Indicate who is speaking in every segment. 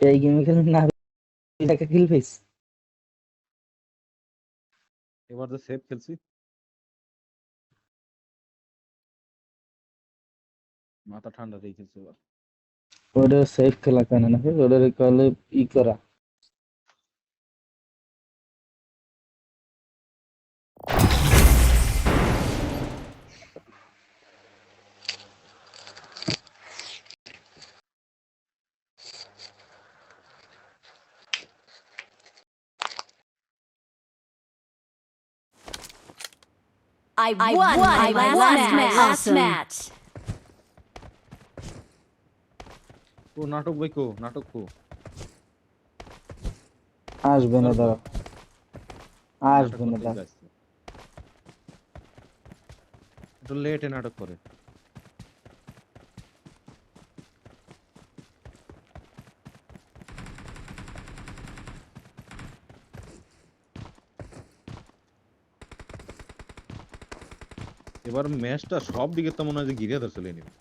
Speaker 1: এই গেমে খেলে না একটা কিল পেয়েছ।
Speaker 2: এবার তো সেফ খেলছি, মাথা ঠান্ডা দিয়ে খেলছি এবার।
Speaker 1: ওটা সেফ খেলা কেন না ওটা কলে ই করা।
Speaker 3: I won my last match.
Speaker 2: ও নাটক বই কো, নাটক কো
Speaker 1: আসবে না দাঁড়া,
Speaker 2: নাটক
Speaker 1: আসবে না
Speaker 2: করতে
Speaker 1: দাঁড়া।
Speaker 2: ব্যস্ত। একটু লেটে নাটক করে। এবার ম্যাচটা সব দিকে তো মনে হয় যে ঘিরে ধরছিল এনিমি।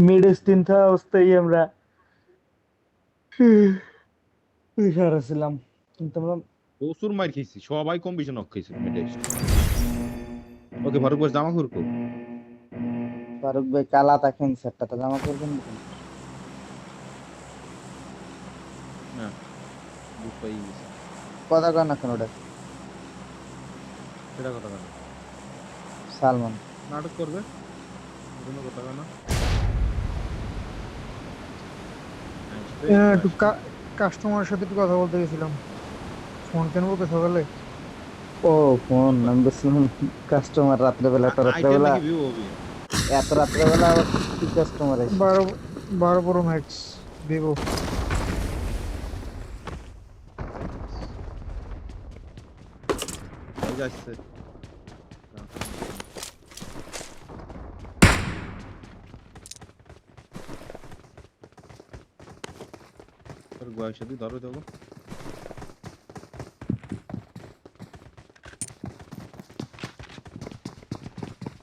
Speaker 1: মেডিসিন থা অবস্থায় আমরা ইশারা ছিলাম, কিন্তু আমরা
Speaker 2: প্রচুর মার খেয়েছি, সবাই কম বেশি নক খেয়েছিল মিডে। ওকে ফারুক ভাই জামা করবো
Speaker 1: ফারুক ভাই কালা থাকেন সেটটা তো জামা করবেন না কেন?
Speaker 2: না, বুক পাই গেছে।
Speaker 1: কথা কয় না কেন ওটা?
Speaker 2: সেটা কথা কেন
Speaker 1: সালমান
Speaker 2: নাটক করবে, কোনো কথা কেন।
Speaker 4: একটু কাস্টমারের সাথে একটু কথা বলতে গেছিলাম। ফোন কেন বলতে সকালে?
Speaker 1: ও ফোন আমি বলছিলাম কাস্টমার রাত্রেবেলা, তো রাত্রেবেলা এত রাত্রেবেলা আবার কি কাস্টমার আছে?
Speaker 4: 12 Pro Max ভিভো।
Speaker 2: যাচ্ছে তোর বয়স সাথে ধরো দেবো।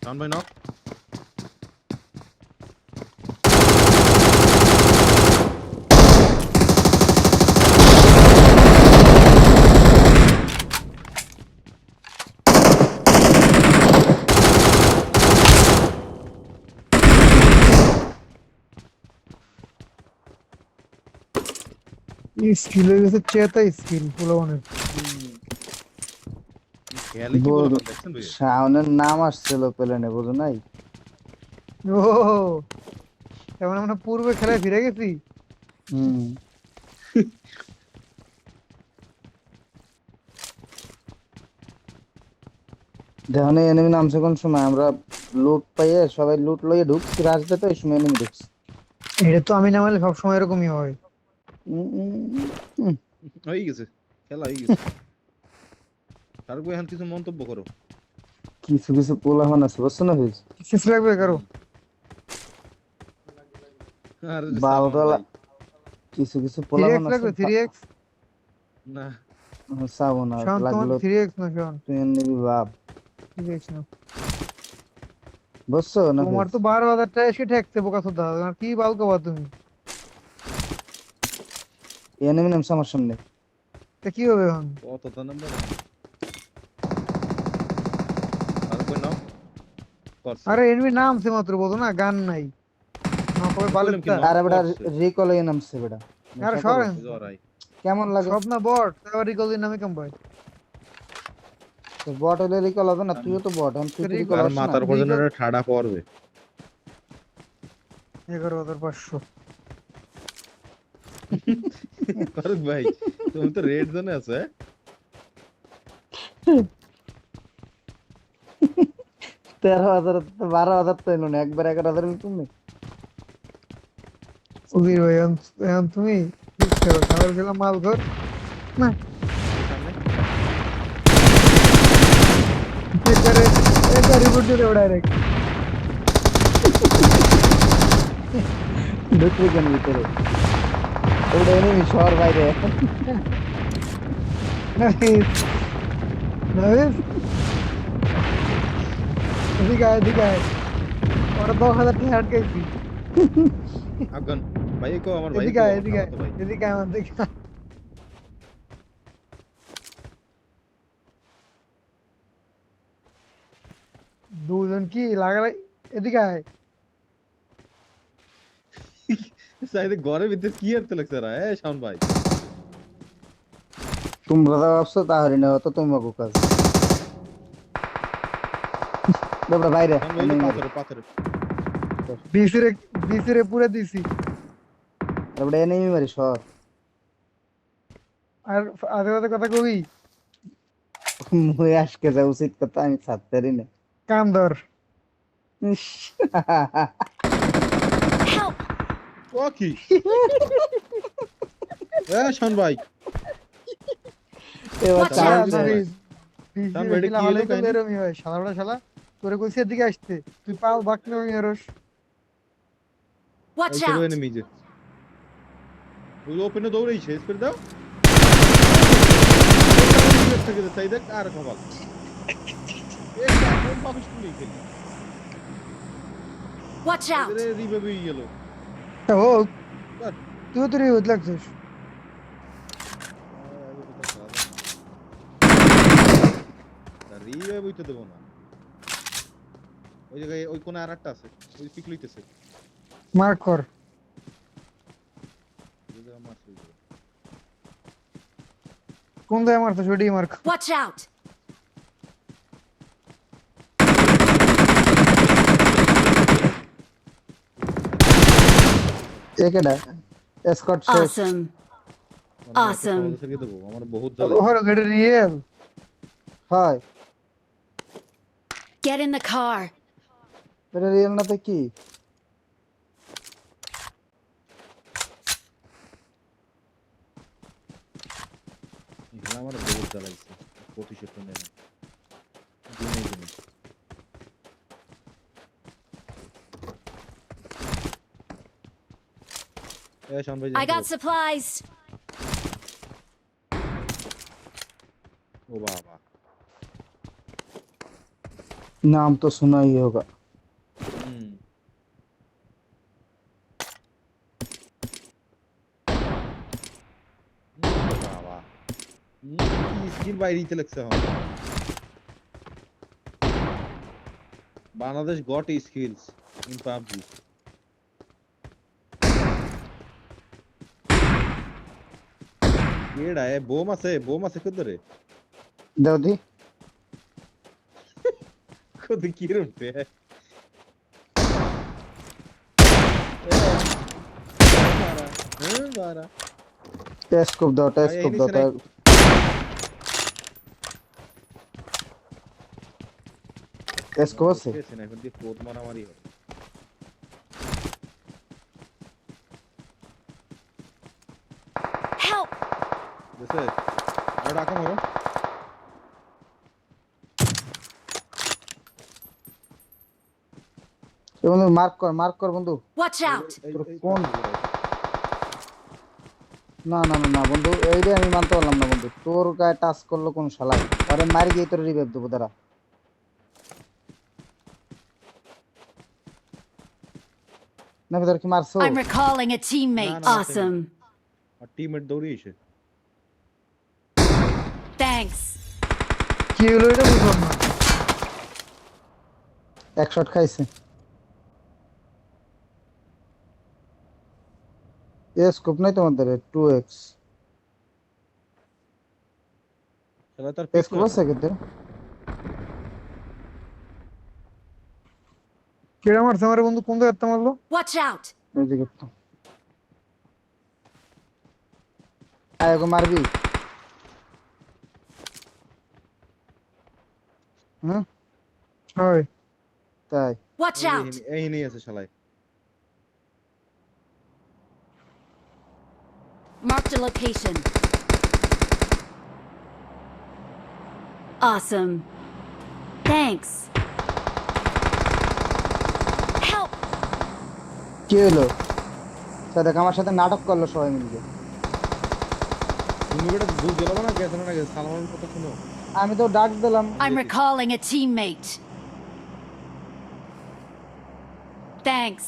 Speaker 2: ডান ভাই নক।
Speaker 4: স্কিল হয়ে গেছে চেতা স্কিল ফুলওয়ানের।
Speaker 2: খেয়ালে কি বলতো দেখছেন ভাই?
Speaker 1: শাওনের নাম আসছিল প্লেনে, বুঝো নাই?
Speaker 4: ও এমন আমরা পূর্বে খেলায় ফিরে গেছি।
Speaker 1: হুম দেখুন এনিমি নামছে কোন সময়, আমরা লুট পাইয়ে সবাই লুট লইয়ে ঢুকছি রাজতে, তো এই সময় এনিমি ঢুকছে।
Speaker 4: এটা তো আমি নামালে সবসময় এরকমই হয়।
Speaker 1: উম, উম, উম।
Speaker 2: হয়ে গেছে, খেলা হয়ে গেছে। ফারুক ভাই এখন কিছু মন্তব্য করো।
Speaker 1: কিছু কিছু পোলাপান আছে বুঝছো না ভাই,
Speaker 4: শেষ লাগবে কারো?
Speaker 2: আর
Speaker 1: বালতলা কিছু কিছু পোলাপান
Speaker 4: 3x
Speaker 1: আছে।
Speaker 4: লাগবে 3x।
Speaker 2: না
Speaker 1: চাবো না
Speaker 4: শান্ত তোমার
Speaker 1: লাগলো,
Speaker 4: 3x না শান্ত?
Speaker 1: তুই নিবি ভাব,
Speaker 4: 3x না
Speaker 1: বুঝছো না
Speaker 4: তোমার
Speaker 1: ভাই?
Speaker 4: তো 12,000 টাকা এসে ঠেকতে বোকা চোদা, কি বালকাবা তুমি?
Speaker 1: এনিমি নামছে আমার সামনে।
Speaker 4: তা কি হবে এখন?
Speaker 2: কত নাম্বার ফারুক ভাই নক করছে।
Speaker 4: আরে এনিমি নামছে মাত্র, বলো না গান নাই না কবে
Speaker 2: বললাম কি
Speaker 4: বালেরটা।
Speaker 2: knock
Speaker 1: আরে বেটা
Speaker 2: করছে।
Speaker 1: রিকল হয়ে নামছে বেটা,
Speaker 4: আরে
Speaker 1: নেশা করো?
Speaker 4: সরেন,
Speaker 2: জরাই
Speaker 1: কেমন লাগে?
Speaker 4: সব না বট আবার রিকলের নামে কাম ভাই।
Speaker 1: তো বট হলে রিকল হবে না? তুইও তো বট, তুই তো রিকল
Speaker 2: আর
Speaker 1: হস না।
Speaker 2: মাথার উপর যেন একটা ঠাডা পড়বে।
Speaker 4: 11,500।
Speaker 2: ফারুক ভাই তুমি তো রেড জোনে আছো।
Speaker 1: 13,000 12,000 তো এলো না, একবার 11,000 তুমি।
Speaker 4: সুধীর ভাই এখন তুমি ঠিক খেলো, খাবার গেলাম মাল ঘর না একারে একা রিপোর্ট দিলে ডাইরেক্ট।
Speaker 1: ঢুকবে কেন ভিতরে? ওটা এনিমি শহর বাইরে।
Speaker 4: নাবিস নাবিস এদিকে আয় ওরা 10,000 টাকা আটকাইছি।
Speaker 2: আফগান ভাই কো আমার ভাই
Speaker 4: এদিকে
Speaker 2: কো
Speaker 4: আয়
Speaker 2: আমার তো ভাই
Speaker 4: এদিকে আয় আমার দিকে আয়। দুজন কি লাগালাই, এদিকে আয়।
Speaker 2: সাইদে ঘরের ভিতর কি করতে লাগছে রা এ শাওন ভাই
Speaker 1: তোমরা যা ভাবছো তা হরি না, তো তোমাকে কাজ। তোমরা বাইরে
Speaker 2: শাওন ভাই
Speaker 1: enemy
Speaker 2: পাথরে পাথরে
Speaker 4: বিসিরে পুরে দিছি।
Speaker 1: তারপরে এনিমি মারি শহর।
Speaker 4: আর আধে আধে কথা কবি,
Speaker 1: মুই আজকে যা উচিত কথা আমি ছাড়তেরি না।
Speaker 4: কাম ধর।
Speaker 1: ইস,
Speaker 3: Help!
Speaker 2: ও কি এ শাওন ভাই
Speaker 1: এবার
Speaker 3: Watch
Speaker 1: চার
Speaker 3: out!
Speaker 1: জন।
Speaker 2: শাওন ভাই, এটা কি হলো কাহিনী?
Speaker 4: এরমই হয় শালা শালা, তোরে কইছি এদিকে আসতে, তুই পাও বাকি নমি হরস।
Speaker 3: Watch
Speaker 2: এই ছোট
Speaker 3: out!
Speaker 2: এনিমি যে ওই ওপেনে দৌড়াইছে স্পিড দাও থেকে তাই দেখ আর কমাল এ কোন পাবিস তুই খেলি
Speaker 3: Watch out!
Speaker 2: এরে রিভাইভ হয়ে গেল
Speaker 4: ও তুই তো রে লাগছিস।
Speaker 2: রিভাইভ হইতে দেবো না ওই জায়গায় ওই কোণে আরেকটা আছে ওই পিক লইতেছে
Speaker 4: মার্ক কর।
Speaker 2: ওই জায়গা মারছে ওই জায়গায়।
Speaker 4: কোন দায় মারতো সেটাই মার্ক।
Speaker 3: Watch out!
Speaker 1: একেডা এসকট শেষ।
Speaker 3: Awesome!
Speaker 2: মানে একটা
Speaker 3: Awesome.
Speaker 2: সমাজে থেকে দেবো আমার বহুত জ্বালা
Speaker 4: ওহর গেটে রিয়েল।
Speaker 1: হয়
Speaker 3: Get in the car.
Speaker 1: এটা রিয়েল না তো কি?
Speaker 2: এখানে আমার বহুত জ্বালাইছে প্রতিশোধ নেই দিনে দিনে এ শাওন ভাই
Speaker 3: I got supplies.
Speaker 2: ও বাবা
Speaker 1: नाम तो सुना ही होगा।
Speaker 2: হুম বাবা কি স্কিল বাইরে দিতে লাগছে আমার Bangladesh goat skills in PUBG কেডা এ বোম আছে কদরে
Speaker 1: दादी
Speaker 2: কদ কি রুতে বারা
Speaker 1: टेस्कोप दो
Speaker 2: Ini
Speaker 1: तो
Speaker 2: sini.
Speaker 1: टेस्कोप से
Speaker 2: না এখন দিয়ে কোদ মারামারি হবে
Speaker 3: Help!
Speaker 2: দেশে আর ডাকা মারো
Speaker 1: तो बंधु मार्क कर बंधु।
Speaker 3: Watch out!
Speaker 1: কোন না না না না বন্ধু, এইটা আমি মানতে পারলাম না বন্ধু, তোর গায়ে টাচ করলো কোন শালা? আরে মার গিয়ে তোর রিভাইভ দেবো দাঁড়া। না তোর কি মারছো?
Speaker 3: I'm recalling a teammate.
Speaker 2: No, no,
Speaker 3: Awesome.
Speaker 2: R teammate দৌড়ে এসে
Speaker 3: Thanks.
Speaker 4: কি হলো এটা বুঝলাম না।
Speaker 1: এক শট খাইছে। এ স্কোপ নাই তোমাদের 2x
Speaker 2: খেলা তার
Speaker 1: স্কোপ আছে কিন্তু
Speaker 4: কেডা মারছে আমার বন্ধু, কোন দায়িত্ব মারলো?
Speaker 3: Watch out!
Speaker 1: এদিকে তো আয় গো মারবি। হুম
Speaker 4: হয়
Speaker 1: তাই
Speaker 3: Watch out!
Speaker 2: এই নেই আছে শালায়
Speaker 3: Marked a location. Awesome. Thanks. Help!
Speaker 1: কি হলো? সাদেক আমার সাথে নাটক করলো সবাই মিলে।
Speaker 2: তুমি বেটা দুধ জ্বালাবো না গেছে না গেছে সালমানের কথা শুনো
Speaker 1: আমি তো ডাক দিলাম।
Speaker 3: I'm recalling a teammate. Thanks.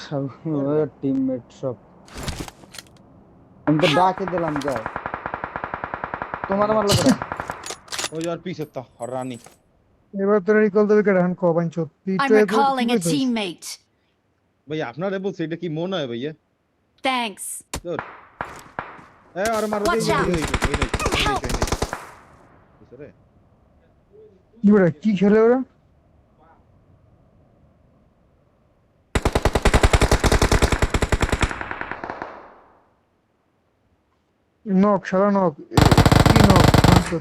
Speaker 1: সব টিমমেট সব। আমি তো ডাকে দিলাম যাও। তোমার মারলো কেন?
Speaker 2: ওই আর পিছে তা রানী
Speaker 4: এবার তোর রিকল দেবে কেডা হান কো বাঞ্চো তুই
Speaker 3: I'm
Speaker 4: তো
Speaker 3: recalling a teammate.
Speaker 2: ভাই আপনার বলছে এটা কি মনে হয় ভাইয়া
Speaker 3: Thanks.
Speaker 2: তোর আর মারো
Speaker 3: Watch out. Help.
Speaker 4: কি খেলে ওরা নক শালা নক কি নক বাঞ্চো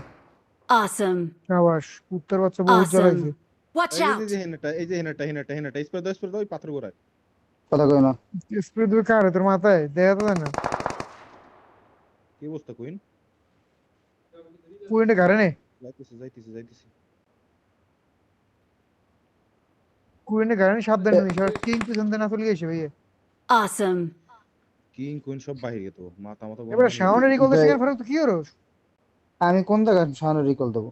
Speaker 3: Awesome.
Speaker 4: শাবাশ উত্তর বাচ্চা বহুত
Speaker 3: Awesome.
Speaker 4: জ্বালাইছে
Speaker 3: Watch out.
Speaker 2: এই যে হেনাটা স্প্রে দাও ওই পাথর গোড়ায়
Speaker 1: কথা কই না।
Speaker 4: স্প্রে দিবে কারে তোর মাথায় দেখা তো যায় না
Speaker 2: কি অবস্থা কুইন
Speaker 4: পুইন্টে ঘরে নে
Speaker 2: যাইতেছি
Speaker 4: পুইন্টে ঘরে নে সাবধানে নিস আর কিং পিছন দিয়ে না চলে গেছে ভাইয়া
Speaker 3: Awesome.
Speaker 2: কিং কুইন সব বাইরে তো মাথা বন্ধ
Speaker 4: এবার
Speaker 2: হয়ে
Speaker 4: শাওনের রিকল
Speaker 1: ভাই-
Speaker 4: দেশে ফারুক তুই কি করস
Speaker 1: আমি কোন জায়গায় শাওনের রিকল দেবো?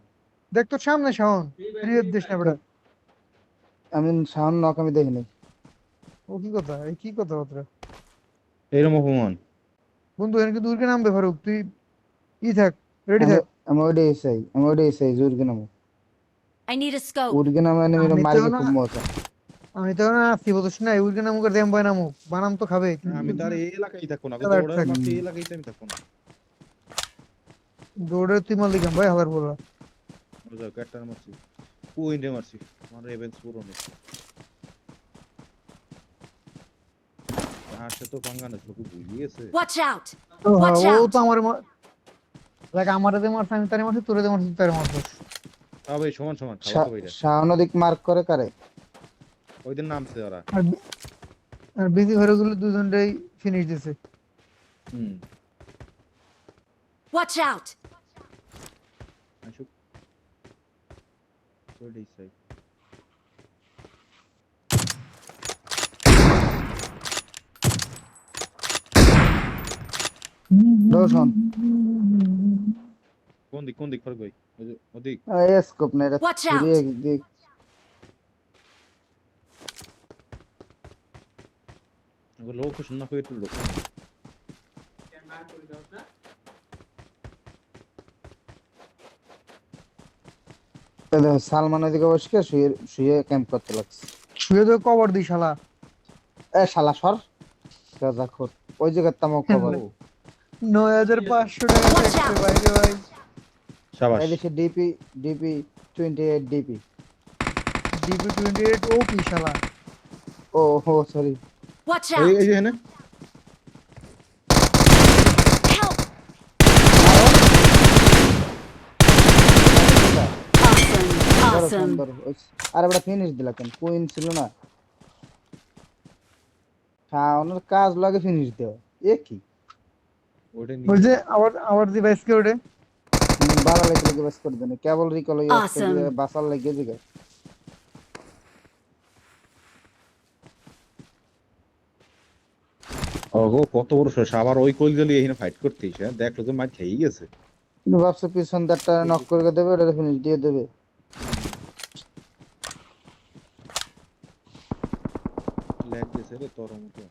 Speaker 4: দেখ তোর সামনে শাওন রিয়ের দেশ না বেটা
Speaker 1: আমি শাওন নক আমি দেখিনি।
Speaker 4: ও কি কথা এই কি কথা বাত্রা
Speaker 2: এরম অপমান
Speaker 4: বন্ধু এখানে দূরকে নামবে ফারুক তুই থাক রেডি থাক
Speaker 1: আমি ওইটাই চাই জোরকে নামো।
Speaker 3: I need a scope.
Speaker 1: উড়কে নামে আমি
Speaker 4: আমি তো
Speaker 1: মারিকে
Speaker 4: না-
Speaker 1: খুব মজা।
Speaker 4: আমি তো না আসছি বলছিস না উইকে নাম করে দেম বয় নামুক বানাম তো খাবে
Speaker 2: আমি তার এই এলাকায় থাকবো না
Speaker 4: এলাকায়
Speaker 2: দৌড়ার
Speaker 4: থাকবো।
Speaker 2: মাঠে এই এলাকায় আমি থাকবো না
Speaker 4: দৌড়ে তুই মাল দিকাম ভাই হাজার বলা
Speaker 2: যাও ক্যাটার মারছি কুইনে মারছি আমার রেভেন্স পুরো নেই আর সে তো পাঙ্গানা ছিল খুব ভুলে গেছে
Speaker 3: Watch out.
Speaker 4: ও হ্যাঁ,
Speaker 3: Watch
Speaker 4: ও
Speaker 3: out.
Speaker 4: তো আমার দেখ আমারে দে মারছ আমি তারে মারছি তোরে দে মারছি তারে মারছ
Speaker 2: ভাই সমান খাওয়া তো ভাইরা
Speaker 1: শাওন ওদিক মার্ক করে কারে?
Speaker 2: ওই দিন নামছে ওরা
Speaker 4: আর বিজি হয়ে গুলো দুজনটাই ফিনিশ দিছে
Speaker 2: হুম
Speaker 3: Watch out.
Speaker 2: আসুক ওইটাই চাই
Speaker 1: দর্শন
Speaker 2: কোন দিক ফারুক ভাই ওদিক
Speaker 1: স্কোপ না এটা
Speaker 3: Watch out.
Speaker 1: ঘুরিয়ে দিক।
Speaker 2: লোক শুননা করে একটু লোক
Speaker 1: সালমান ওদিকে বসে শুয়ে শুয়ে ক্যাম্প করতে লাগছে।
Speaker 4: শুয়ে তো কবর দি শালা
Speaker 1: শালা সর গাজাখোর। ওই জায়গার তামাক খবর
Speaker 4: 9500 টাকা
Speaker 3: Watch
Speaker 4: দেখতে
Speaker 3: out.
Speaker 4: ভাই রে ভাই
Speaker 2: শাবাশ
Speaker 1: এই দেশে ডিপি 28 ডিপি।
Speaker 4: ডিপি 28 ও কি শালা
Speaker 1: ও হো সরি।
Speaker 3: Watch
Speaker 2: এই
Speaker 3: out.
Speaker 2: যে হেনে
Speaker 3: Help. Awesome. Awesome.
Speaker 1: আরে বড় ফিনিশ দিলা কেন? কুইন ছিল না? হ্যাঁ ওনার কাজ লাগে ফিনিশ দেও। এ কি
Speaker 2: ওটা
Speaker 4: ওই
Speaker 2: নিয়ে
Speaker 4: যে আবার দি বাইস কে ওঠে
Speaker 1: বাড়া লেগে বাস করে দেন। কেবল রিকল হয়ে
Speaker 3: Awesome.
Speaker 1: বাসার লেগে দিগে।
Speaker 2: ওগো কত বড় শোষ আবার ওই কইল গলি এখানে ফাইট করতেইস হ্যাঁ দেখলো তো মার খেয়েই গেছে
Speaker 1: কিন্তু ভাবছে পিছন দাঁড়টা নক করে দেবে এটা ফিনিশ দিয়ে দেবে।
Speaker 2: ল্যাগ দিছে রে তোর মতো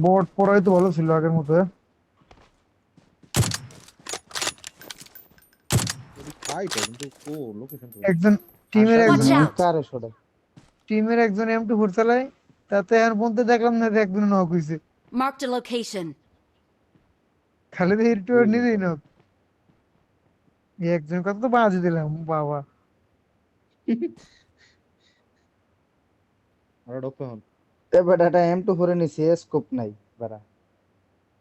Speaker 4: বোর্ড পড়াই তো ভালো ছিল আগের মতো
Speaker 2: ফাইট কিন্তু ও লোকেশন তো
Speaker 4: একজন
Speaker 3: Watch out.
Speaker 1: কারে সরে
Speaker 4: টিমের একজন M24 চালায় তাতে আর বলতে দেখলাম না যে একজন নক হইছে
Speaker 3: Marked a location.
Speaker 4: খালি তো হিট নিজেই নক এই একজন কত তো বাজি দিলাম বাবা
Speaker 2: আর ডপে হল
Speaker 1: এবার এটা M24 এ নিছে স্কোপ নাই বাড়া।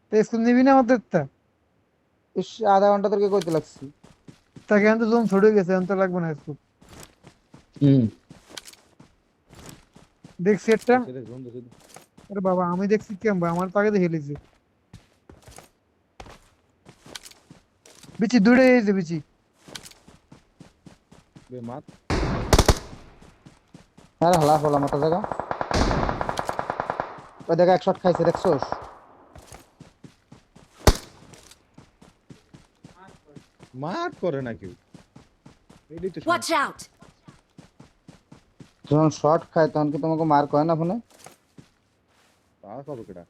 Speaker 4: তো স্কুল নিবি না আমাদের তা
Speaker 1: ইস আধা ঘন্টা তোকে কইতে লাগছি।
Speaker 4: তাকে আনতে জোন ছড়ে গেছে আনতে লাগবে না স্কুল
Speaker 2: হুম
Speaker 4: দেখছি একটা
Speaker 2: সেটা জোন দেখে
Speaker 4: আরে বাবা আমি দেখছি কেম ভাই আমার তাকে দেখে লিছি বিচি দূরে এই যে বিচি
Speaker 2: বে মাত
Speaker 1: আরে হালা হলা মাথা জায়গা। ওই দেখা এক শট খাইছে দেখছস?
Speaker 2: মার করে না কেউ, এটাই তো
Speaker 3: Watch out!
Speaker 1: যখন শর্ট খায় তখন কি তোমাকে মার করে না ফোনে?
Speaker 2: তা কবে কেডা?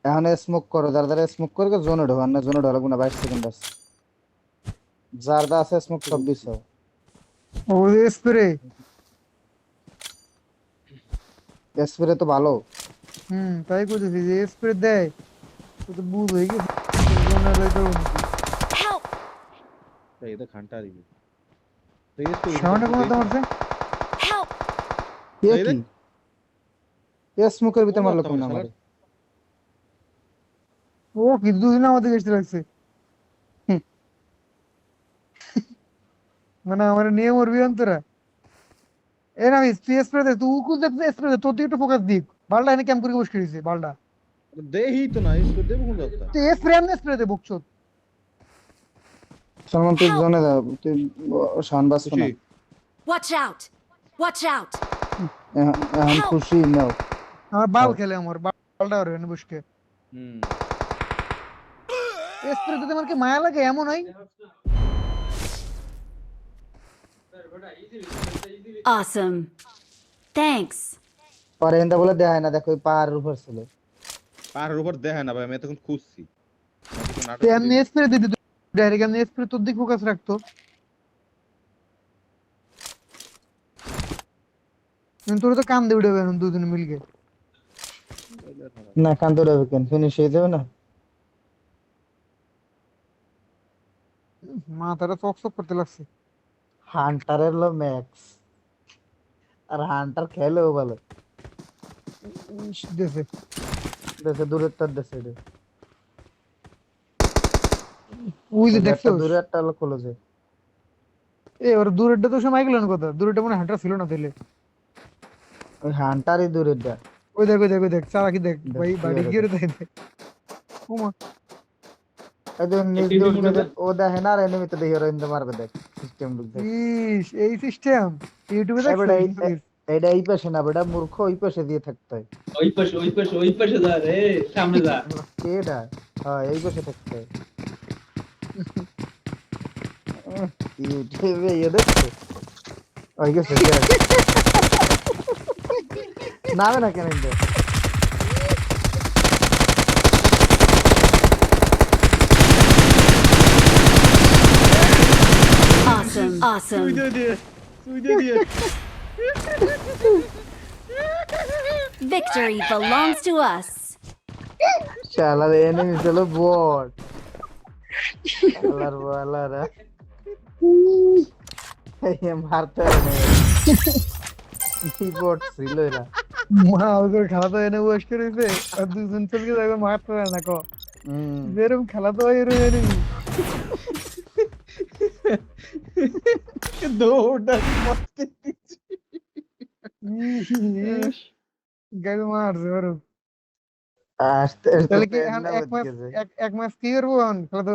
Speaker 1: এখন স্মোক করো, যারা যারা স্মোক করবে জোনে ঢোকান না, জোনে ঢোকা লাগবে না, 22 সেকেন্ড আছে। যার দা আছে স্মোক সব দিছ।
Speaker 4: ও স্প্রে।
Speaker 1: স্প্রে তো ভালো।
Speaker 4: তাই কইতেছি যে স্প্রে দেয় তো তো বুঝ হয়ে গেছে জোনাল হইতো
Speaker 3: Help!
Speaker 2: তাই এটা খানটা দিবি। তো এই তো
Speaker 4: সামনে কোন তো মারছে
Speaker 3: Help!
Speaker 1: কে
Speaker 2: এই দেখ।
Speaker 1: কি স্মোকের ভিতরে
Speaker 2: কোন
Speaker 1: মারলো
Speaker 2: মারতো
Speaker 1: কোন
Speaker 2: আমার
Speaker 1: আমারে?
Speaker 4: ও কি দুদিন আমাদের গেছে লাগছে
Speaker 1: হুম।
Speaker 4: মানে আমার নিয়ে মরবি অন্তরা এ না তুই স্প্রে দে তুই কুল দেখ স্প্রে দে তোর দিকে একটু ফোকাস দিক বালটা এনে ক্যাম্প করে বসে রইছে বালটা
Speaker 2: দেহি তো না, স্কোর দেব কোন যাত্রা?
Speaker 4: তুই স্প্রে এমনি স্প্রে দে বকচোদ
Speaker 1: সলমান তুই
Speaker 3: Help!
Speaker 1: জোনে যা, তুই শান বাস
Speaker 2: খুশি?
Speaker 1: না।
Speaker 3: Watch out! Watch out!
Speaker 1: এখন
Speaker 3: Help!
Speaker 1: খুশি নাও।
Speaker 4: আমার বাল খেলে আমার বালটা আর এনে বসে
Speaker 2: হুম।
Speaker 4: স্প্রে দিতে আমার কি মায়া লাগে এমন হয়
Speaker 3: Awesome. Thanks.
Speaker 1: পরে এন্দা বলে দেখায় না, দেখো ওই পাহাড়ের উপর ছিল।
Speaker 2: পাহাড়ের উপর দেখে না ভাই, আমি এতক্ষণ খুঁজছি।
Speaker 4: তুই এমনি স্প্রে দিতে ডাইরেক্ট এমনি স্প্রে তোর দিকে ফোকাস রাখতো তোর তো কান দিয়ে উঠে এখন দুদিন মিলকে
Speaker 1: না কান ধরে কেন ফিনিশ হয়ে যাবে না?
Speaker 4: মাথাটা চক চক করতে লাগছে
Speaker 1: হান্টারের লো ম্যাক্স, আর হান্টার খেলেও ভালো।
Speaker 4: দেশে
Speaker 1: দেশে দূরের তার দেশে রে।
Speaker 4: ওই যে
Speaker 1: একটা
Speaker 4: দেখছো
Speaker 1: দূরে একটা হলো ক্লোজে।
Speaker 4: এ ওর দূরেরটা তো সময় গেল না কথা দূরেরটা মনে হাঁটা ছিল না তাহলে
Speaker 1: ওই হান্টারই দূরেরটা।
Speaker 4: ওই দেখ চালা কি দেখ
Speaker 1: দেখ,
Speaker 4: ভাই
Speaker 1: কি
Speaker 4: বাড়ি
Speaker 1: হলো
Speaker 4: গিয়ে
Speaker 1: দেখ।
Speaker 4: তাই দেখ ওমা
Speaker 1: এই যে নিজ দিয়ে উঠবে যে, ও দেখে না আর এনিমিতে দেখে ওরা ইন্দা মারবে, দেখ সিস্টেম লুক দেখ।
Speaker 4: ইস এই সিস্টেম ইউটিউবে দেখছো
Speaker 1: এবারে এইটা এই পাশে না বেটা, মূর্খ ওই পাশে দিয়ে থাকতে হয়।
Speaker 5: ওই পাশে যা রে, সামনে যা।
Speaker 1: কেডা? হ্যাঁ এই পাশে থাকতে হয়। ইউটিউবে ইয়ে দেখছো? ওই গেছে দেখ। নামে না কেন ইন্দা?
Speaker 3: Awesome. Awesome. Victory belongs to us.
Speaker 1: শালার এনিমি ছিল বট। শালার বালারা এই মারতে হয় না, কি বট ছিল এরা।
Speaker 4: মা ওদের খেলা তো এনে বসে করে দিছে আর দুজন চলকে যাবে মারতে পারে না ক যেরকম খেলা তো হয় এরকম enemy।
Speaker 2: দৌড়টা
Speaker 4: ইস, গাড়ি মারছে ওরকম
Speaker 1: আসতে আসতে
Speaker 4: তাহলে কি
Speaker 1: পেট
Speaker 4: এখন
Speaker 1: না
Speaker 4: এক মাস
Speaker 1: গেছে।
Speaker 4: এক মাস কি করবো এখন খেলা তো